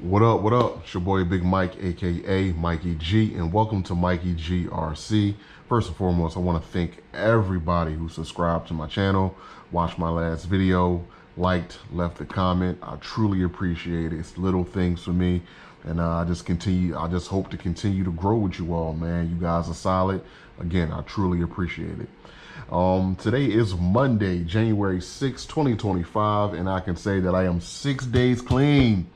What up, what up? It's your boy Big Mike, aka Mikey G, and welcome to MikeyGRC. First and foremost, I want to thank everybody who subscribed to my channel, watched my last video, liked, left a comment. I truly appreciate it. It's little things for me, and I just hope to continue to grow with you all, man. You guys are solid. Again, I truly appreciate it. Today is Monday, January 6, 2025, and I can say that I am 6 days clean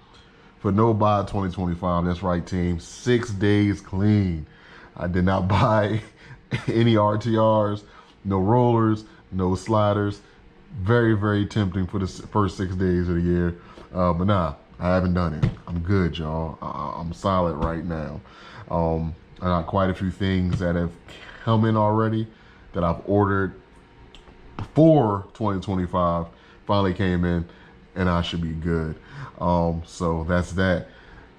for no buy 2025. That's right, team. 6 days clean. I did not buy any RTRs, no rollers, no sliders. Very, very tempting for the first 6 days of the year. But nah, I haven't done it. I'm good, y'all. I'm solid right now. I got quite a few things that have come in already that I've ordered for 2025. Finally came in, and I should be good. So that's that.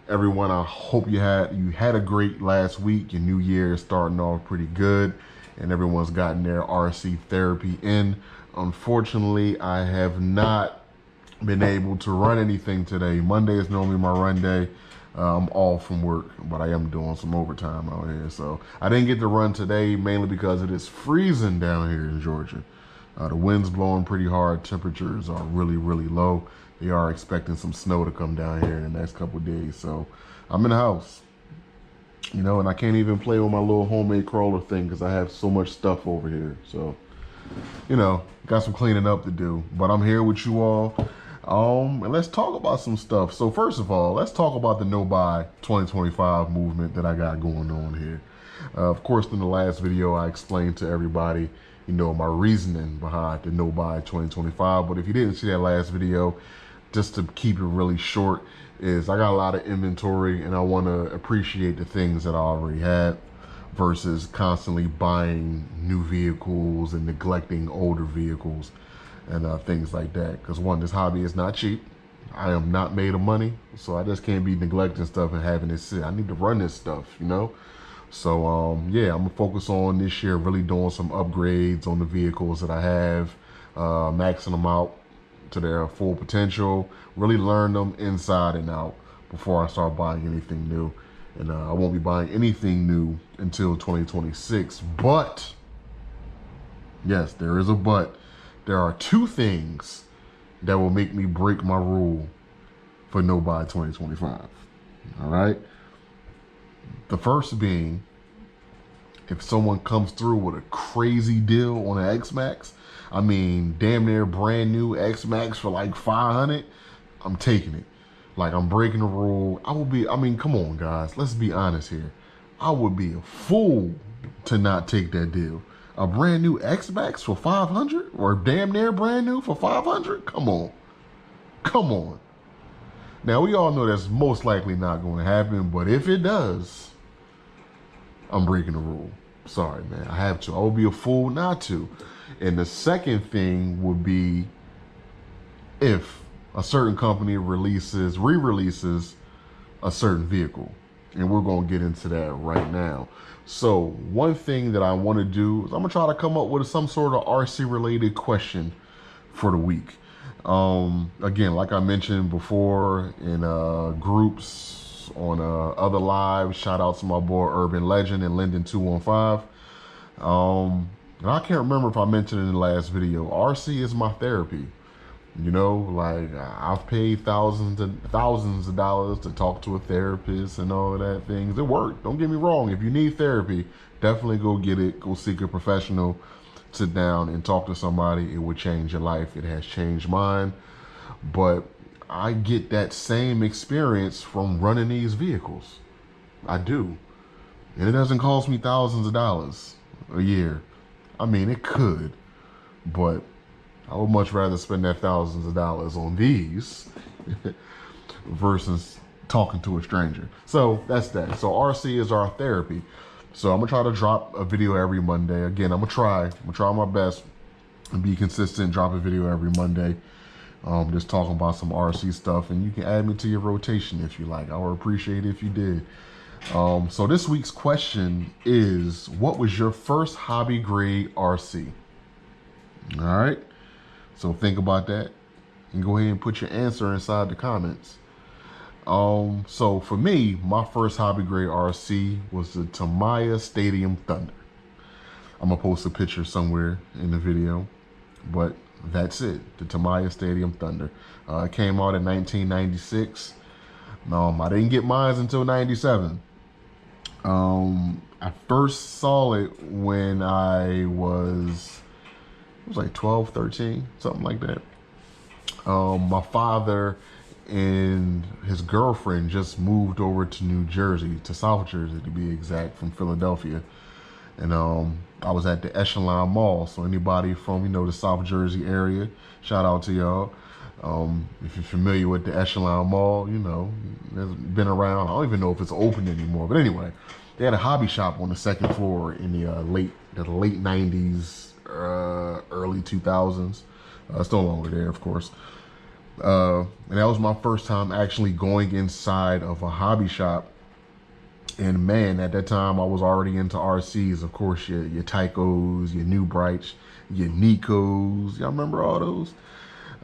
Everyone, I hope you had a great last week. Your new year is starting off pretty good, and everyone's gotten their RC therapy in. Unfortunately, I have not been able to run anything today. Monday is normally my run day. I'm off from work, but I am doing some overtime out here. So I didn't get to run today, mainly because it is freezing down here in Georgia. The wind's blowing pretty hard. Temperatures are really, really low. They are expecting some snow to come down here in the next couple of days. So I'm in the house, you know, and I can't even play with my little homemade crawler thing because I have so much stuff over here. So, you know, got some cleaning up to do, but I'm here with you all. And let's talk about some stuff. So first of all, let's talk about the no buy 2025 movement that I got going on here. Of course, in the last video, I explained to everybody, you know, my reasoning behind the no buy 2025. But if you didn't see that last video, just to keep it really short, is I got a lot of inventory and I want to appreciate the things that I already had versus constantly buying new vehicles and neglecting older vehicles and things like that. Because one, this hobby is not cheap. I am not made of money, so I just can't be neglecting stuff and having it sit. I need to run this stuff, you know? So yeah, I'm gonna focus on this year really doing some upgrades on the vehicles that I have, maxing them out to their full potential, really learn them inside and out before I start buying anything new. And I won't be buying anything new until 2026. But, yes, there is a but. There are two things that will make me break my rule for no buy 2025. All right? The first being, if someone comes through with a crazy deal on an X-Max, I mean, damn near brand new X-Max for like 500, I'm taking it. Like, I'm breaking the rule. I mean, come on, guys. Let's be honest here. I would be a fool to not take that deal. A brand new X-Max for 500 or damn near brand new for 500? Come on. Come on. Now, we all know that's most likely not going to happen, but if it does, I'm breaking the rule. Sorry, man. I have to. I would be a fool not to. And the second thing would be if a certain company re-releases a certain vehicle. And we're going to get into that right now. So one thing that I want to do is I'm going to try to come up with some sort of RC related question for the week. Again, like I mentioned before in groups on other lives, shout out to my boy Urban Legend and Linden 215. And I can't remember if I mentioned it in the last video. RC is my therapy. You know, like I've paid thousands of dollars to talk to a therapist and all of that things. It worked. Don't get me wrong. If you need therapy, definitely go get it. Go seek a professional. Sit down and talk to somebody. It would change your life. It has changed mine. But I get that same experience from running these vehicles. I do. And it doesn't cost me thousands of dollars a year. I mean, it could, but I would much rather spend that thousands of dollars on these versus talking to a stranger. So that's that. So RC is our therapy. So I'm gonna try to drop a video every Monday. Again, I'm gonna try my best and be consistent, drop a video every Monday. Just talking about some RC stuff, and you can add me to your rotation if you like. I would appreciate it if you did. So this week's question is, what was your first hobby grade RC? All right. So think about that and go ahead and put your answer inside the comments. So for me, my first hobby grade RC was the Tamiya Stadium Thunder. I'm gonna post a picture somewhere in the video, but that's it. The Tamiya Stadium Thunder. It came out in 1996. I didn't get mine until 97. I first saw it when it was like 12, 13, something like that. My father and his girlfriend just moved over to New Jersey, to South Jersey to be exact, from Philadelphia. And I was at the Echelon Mall. So anybody from, the South Jersey area, shout out to y'all. If you're familiar with the Echelon Mall, it's been around. I don't even know if it's open anymore. But anyway, they had a hobby shop on the second floor in the late 90s, early 2000s. It's no longer there, of course. And that was my first time actually going inside of a hobby shop. And man, at that time, I was already into RCs. Of course, your Tycos, your New Brights, your Nikos. Y'all remember all those?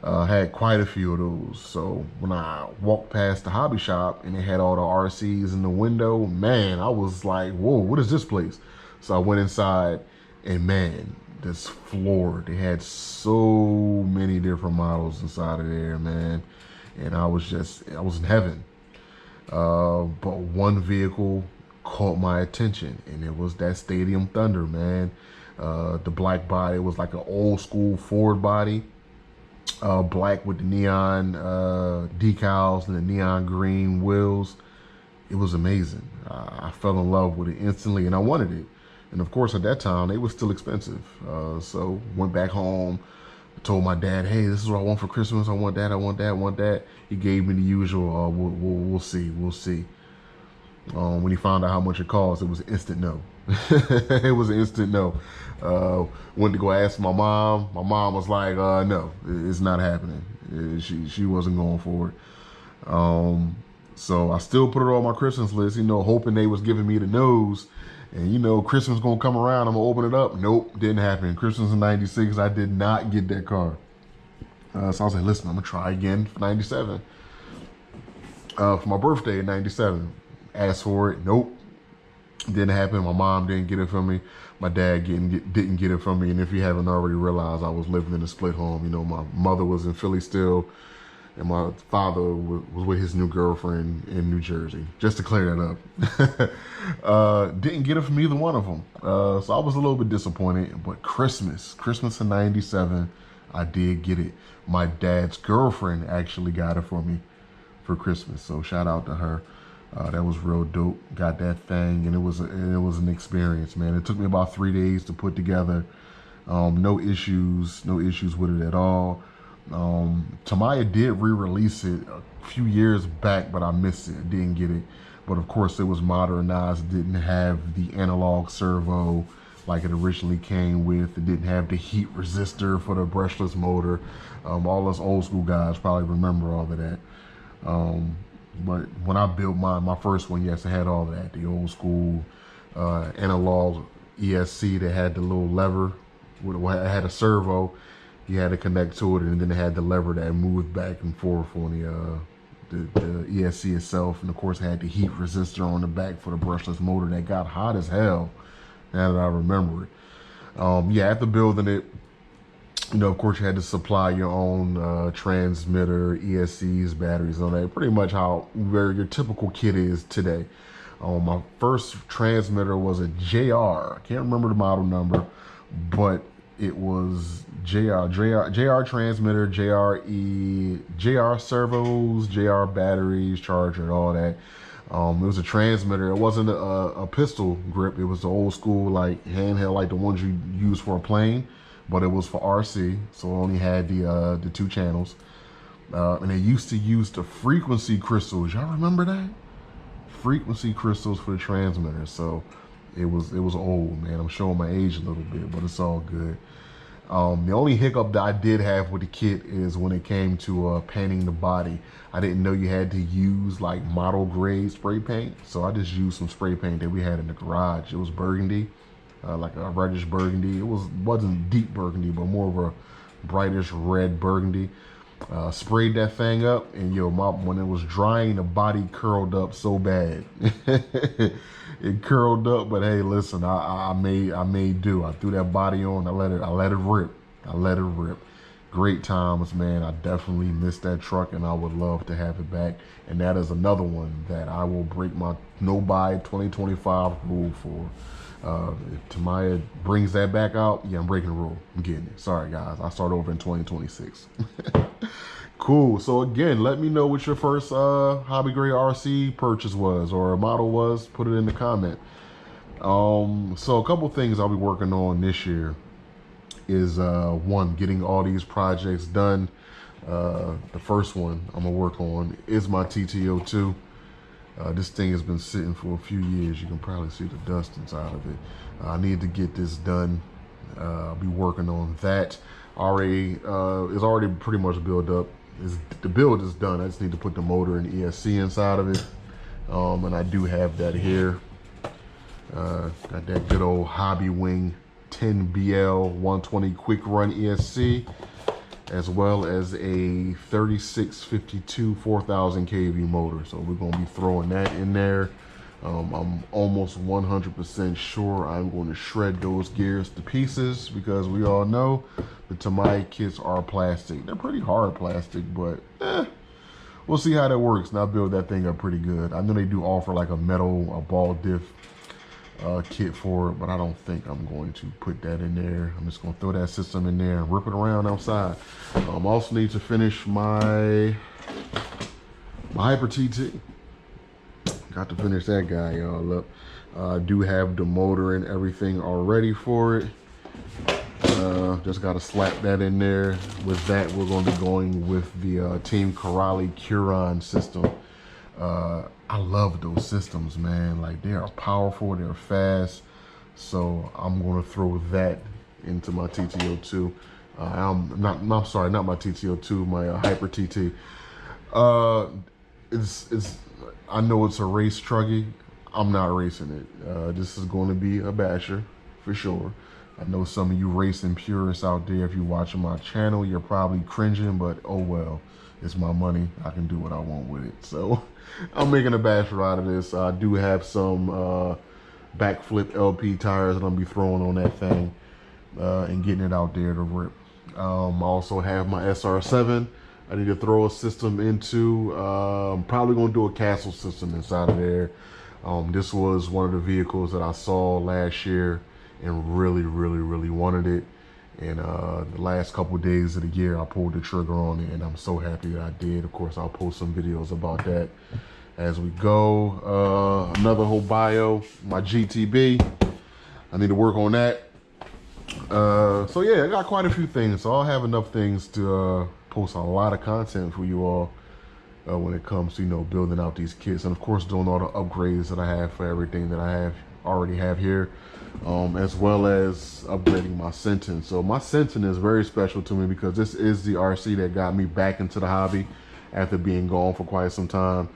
Had quite a few of those. So when I walked past the hobby shop and it had all the RCs in the window, man, I was like, whoa, what is this place? So I went inside and man, this floor, they had so many different models inside of there, man. And I was in heaven. But one vehicle caught my attention, and it was that Stadium Thunder, man. The black body was like an old school Ford body, black with the neon decals and the neon green wheels. It was amazing. I fell in love with it instantly, and I wanted it. And of course, at that time, they were still expensive. So went back home, told my dad, hey, this is what I want for Christmas. I want that, I want that, I want that. He gave me the usual, we'll see. When he found out how much it cost, it was an instant no. It was an instant no. Went to go ask my mom. My mom was like, no, it's not happening. She wasn't going for it. So I still put it on my Christmas list, hoping they was giving me the nose. And Christmas gonna come around, I'm gonna open it up. Nope, didn't happen. Christmas in 96, I did not get that car. So I was like, listen, I'm gonna try again for 97. For my birthday in 97. Asked for it, nope. Didn't happen. My mom didn't get it for me. My dad didn't get it from me. And if you haven't already realized, I was living in a split home. My mother was in Philly still, and my father was with his new girlfriend in New Jersey. Just to clear that up. Didn't get it from either one of them. So I was a little bit disappointed. But Christmas in 97, I did get it. My dad's girlfriend actually got it for me for Christmas. So shout out to her. That was real dope. Got that thing, and it was an experience, man. It took me about 3 days to put together. No issues with it at all. Tamiya did re-release it a few years back, but I missed it. Didn't get it. But of course, it was modernized. It didn't have the analog servo like it originally came with. It didn't have the heat resistor for the brushless motor. All us old school guys probably remember all of that. But when I built my first one, yes, it had all of that. The old school analog ESC that had the little lever. It had a servo. You had to connect to it, and then it had the lever that moved back and forth on the ESC itself. And of course, it had the heat resistor on the back for the brushless motor that got hot as hell, now that I remember it. Yeah, after building it, of course, you had to supply your own transmitter, ESCs, batteries, all that. Pretty much where your typical kit is today. My first transmitter was a JR. I can't remember the model number, but it was JR transmitter, JR servos, JR batteries, charger, all that. It was a transmitter. It wasn't a pistol grip. It was the old school, like handheld, like the ones you use for a plane. But it was for RC, so it only had the 2 channels. And they used to use the frequency crystals. Y'all remember that? Frequency crystals for the transmitter. So it was old, man. I'm showing my age a little bit, but it's all good. The only hiccup that I did have with the kit is when it came to painting the body. I didn't know you had to use like model grade spray paint, so I just used some spray paint that we had in the garage. It was burgundy. Like a reddish burgundy. It wasn't deep burgundy, but more of a brightish red burgundy. Sprayed that thing up, and yo, when it was drying, the body curled up so bad. It curled up, but hey, listen, I made do. I threw that body on. I let it rip. I let it rip. Great times, man. I definitely missed that truck, and I would love to have it back. And that is another one that I will break my no buy 2025 rule for. If Tamaya brings that back out, yeah, I'm breaking the rule. I'm getting it. Sorry, guys. I'll start over in 2026. Cool. So again, let me know what your first hobby grade RC purchase was or model was. Put it in the comment. So a couple things I'll be working on this year is one, getting all these projects done. The first one I'm gonna work on is my TTO2. This thing has been sitting for a few years. You can probably see the dust inside of it. I need to get this done. I'll be working on that. It's already pretty much built up. The build is done. I just need to put the motor and ESC inside of it. And I do have that here. Got that good old Hobby Wing 10BL 120 quick run ESC, as well as a 3652 4000 kV motor. So we're gonna be throwing that in there. I'm almost 100% sure I'm going to shred those gears to pieces, because we all know the Tamaya kits are plastic. They're pretty hard plastic, but we'll see how that works, and I'll build that thing up pretty good. I know they do offer like a ball diff kit for it, but I don't think I'm going to put that in there. I'm just going to throw that system in there and rip it around outside. I also need to finish my Hyper TT. Got to finish that guy, y'all. Up. I do have the motor and everything already for it. Just got to slap that in there. With that, we're going to be going with the Team Corrali Curon system. I love those systems, man. Like, they are powerful, they're fast. So I'm going to throw that into my TTO2. I'm sorry, not my TTO2, my Hyper TT. I know it's a race truggy. I'm not racing it. This is going to be a basher for sure. I know some of you racing purists out there, if you're watching my channel, you're probably cringing, but oh well. It's my money. I can do what I want with it. So I'm making a basher out of this. I do have some backflip LP tires that I'm gonna be throwing on that thing and getting it out there to rip. I also have my SR7. I need to throw a system into. I'm probably gonna do a castle system inside of there. This was one of the vehicles that I saw last year and really wanted it. And the last couple of days of the year, I pulled the trigger on it, and I'm so happy that I did. Of course, I'll post some videos about that as we go. Another whole bio, my GTB. I need to work on that. So yeah, I got quite a few things. So I'll have enough things to post a lot of content for you all when it comes to, building out these kits, and of course doing all the upgrades that I have for everything that I already have here, as well as upgrading my Sentin. So my Sentin is very special to me because this is the RC that got me back into the hobby after being gone for quite some time.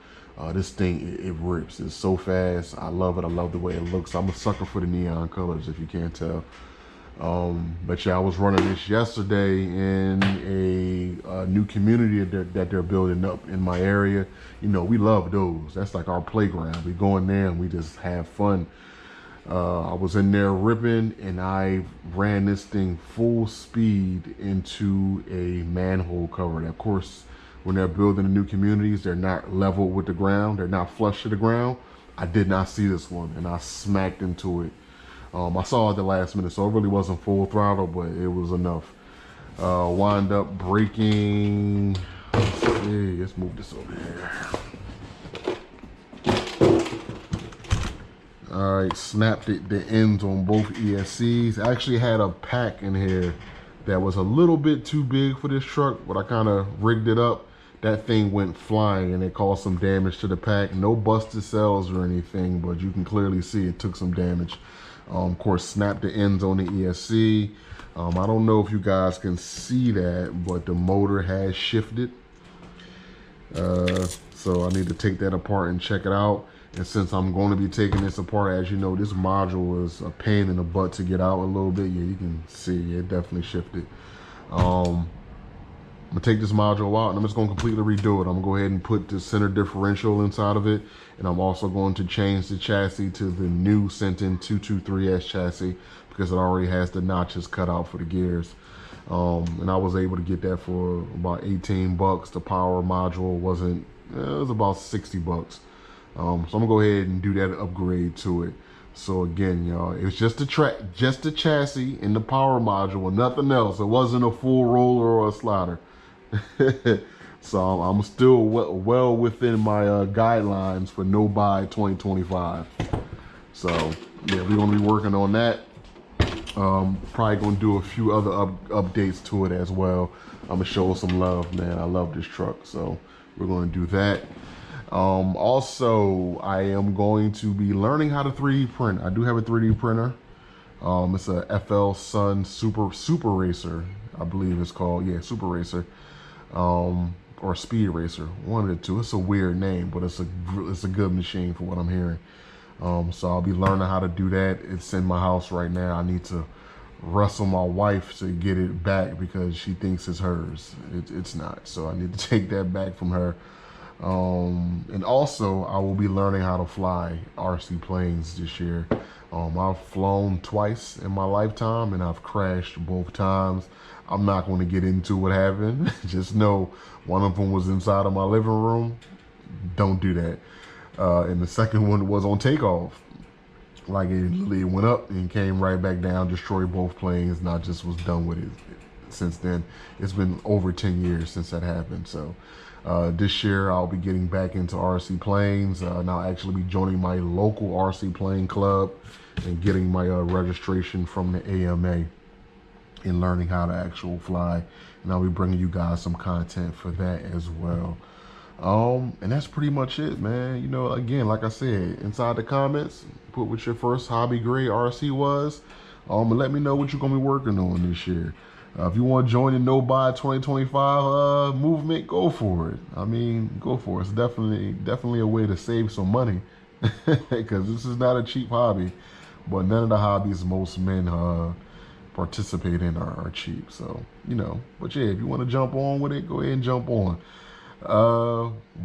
This thing, it rips. It's so fast. I love it. I love the way it looks. I'm a sucker for the neon colors, if you can't tell. But yeah, I was running this yesterday in a new community that they're building up in my area. We love those. That's like our playground. We go in there and we just have fun. I was in there ripping, and I ran this thing full speed into a manhole cover. And of course, when they're building the new communities, they're not level with the ground. They're not flush to the ground. I did not see this one, and I smacked into it. I saw it at the last minute, so it really wasn't full throttle, but it was enough. Wind up breaking. Let's move this over here. All right, snapped the ends on both ESCs. I actually had a pack in here that was a little bit too big for this truck, but I kind of rigged it up. That thing went flying and it caused some damage to the pack. No busted cells or anything, but you can clearly see it took some damage. Of course, snapped the ends on the ESC. I don't know if you guys can see that, but the motor has shifted. So I need to take that apart and check it out. And since I'm going to be taking this apart, as you know, this module is a pain in the butt to get out a little bit. Yeah, you can see it definitely shifted. I'm gonna take this module out and I'm just gonna completely redo it. I'm gonna go ahead and put the center differential inside of it. And I'm also going to change the chassis to the new Senton 223S chassis because it already has the notches cut out for the gears. And I was able to get that for about 18 bucks. The power module wasn't, it was about 60 bucks. So I'm gonna go ahead and do that upgrade to it. So again, y'all, it was just the chassis and the power module and nothing else. It wasn't a full roller or a slider. So I'm still well within my guidelines for no buy 2025. So yeah, we're gonna be working on that. Probably gonna do a few other updates to it as well. I'm gonna show some love, man. I love this truck, so we're gonna do that. Also, I am going to be learning how to 3D print. I do have a 3D printer. It's a FL Sun Super Racer, I believe it's called. Yeah, Super Racer, or Speed Racer, one of the two. It's a weird name, but it's a good machine for what I'm hearing. So I'll be learning how to do that. It's in my house right now. I need to wrestle my wife to get it back because she thinks it's hers. It's not. So I need to take that back from her. And also I will be learning how to fly RC planes this year. I've flown twice in my lifetime and I've crashed both times. I'm not going to get into what happened. Just know one of them was inside of my living room. Don't do that. And the second one was on takeoff. Like it literally went up and came right back down, destroyed both planes, and I just was done with it. Since then, it's been over 10 years since that happened. So this year I'll be getting back into RC planes, and I'll actually be joining my local RC plane club and getting my registration from the AMA and learning how to actually fly. And I'll be bringing you guys some content for that as well. And that's pretty much it, man. You know, again, like I said, inside the comments, put what your first hobby grade RC was, and let me know what you're gonna be working on this year. If you want to join the No Buy 2025 movement, go for it. I mean, go for it. It's definitely a way to save some money because this is not a cheap hobby, but none of the hobbies most men participate in are cheap. So, you know, but yeah, if you want to jump on with it, go ahead and jump on.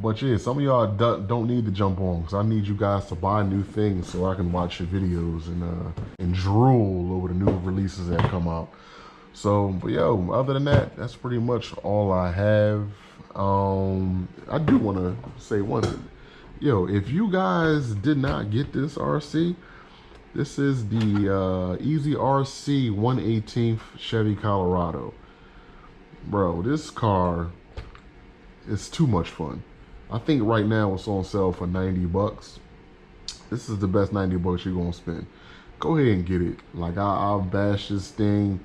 But yeah, some of y'all don't need to jump on because I need you guys to buy new things so I can watch your videos and drool over the new releases that come out. So, but yo, other than that, that's pretty much all I have. I do want to say one thing. Yo, if you guys did not get this RC, this is the Easy RC 118th Chevy Colorado. Bro, this car, it's too much fun. I think right now it's on sale for 90 bucks. This is the best 90 bucks you're gonna spend. Go ahead and get it. Like I'll bash this thing.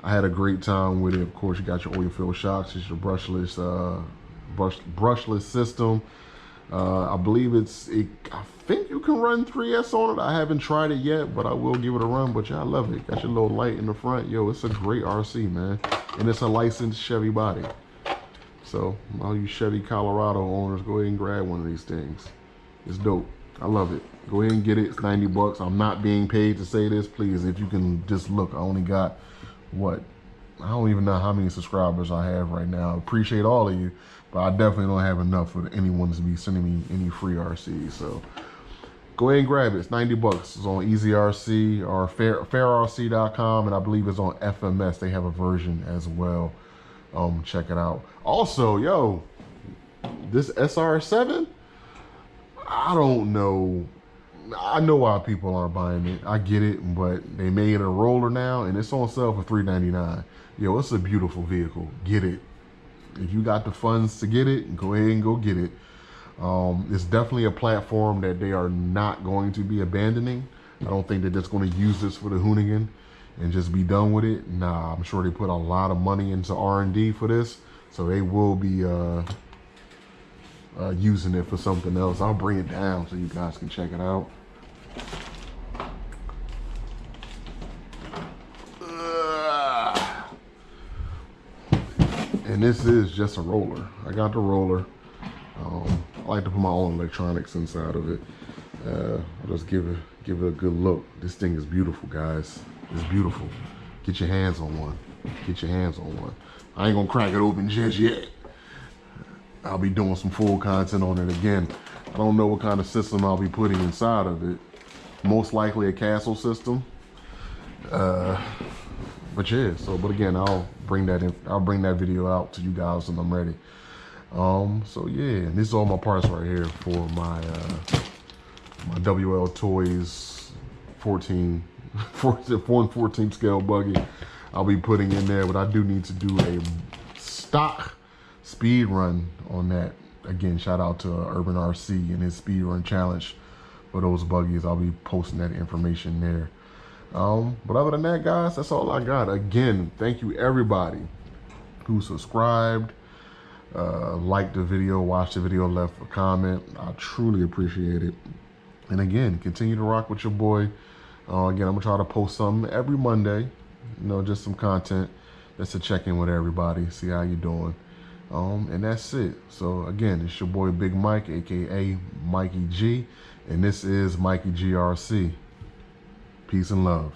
I had a great time with it. Of course, you got your oil field shocks. It's your brushless system. I believe I think you can run 3S on it. I haven't tried it yet, but I will give it a run. But yeah, I love it. Got your little light in the front. Yo, it's a great RC, man. And it's a licensed Chevy body. So all you Chevy Colorado owners, go ahead and grab one of these things. It's dope. I love it. Go ahead and get it. It's 90 bucks. I'm not being paid to say this. Please, if you can just look, I only got, what? I don't even know how many subscribers I have right now. I appreciate all of you, but I definitely don't have enough for anyone to be sending me any free RCs. So go ahead and grab it. It's 90 bucks. It's on EasyRC or fairrc.com, and I believe it's on FMS. They have a version as well. Check it out. Also, yo, this SR7, I don't know. I know why people aren't buying it. I get it, but they made a roller now, and it's on sale for $399. Yo, it's a beautiful vehicle. Get it. If you got the funds to get it, go ahead and go get it. It's definitely a platform that they are not going to be abandoning. I don't think they're just going to use this for the hoonigan and just be done with it. Nah, I'm sure they put a lot of money into R&D for this, so they will be using it for something else. I'll bring it down so you guys can check it out. And this is just a roller. I got the roller. I like to put my own electronics inside of it. I'll just give it a good look. This thing is beautiful, guys. It's beautiful. Get your hands on one. get your hands on one. I ain't gonna crack it open just yet. I'll be doing some full content on it again. I don't know what kind of system I'll be putting inside of it. Most likely a castle system. But yeah, but again, I'll bring that video out to you guys when I'm ready. So yeah, and this is all my parts right here for my my WL Toys 4/14 scale buggy. I'll be putting in there, but I do need to do a stock speed run on that. Again, shout out to Urban RC and his speed run challenge for those buggies. I'll be posting that information there. But other than that, guys, that's all I got. Again, thank you everybody who subscribed, liked the video, watched the video, left a comment. I truly appreciate it. And again, continue to rock with your boy. Again, I'm gonna try to post something every Monday, you know, just some content just to check in with everybody, see how you doing. And that's it. So again, it's your boy Big Mike, aka Mikey G, and this is MikeyGRC. Peace and love.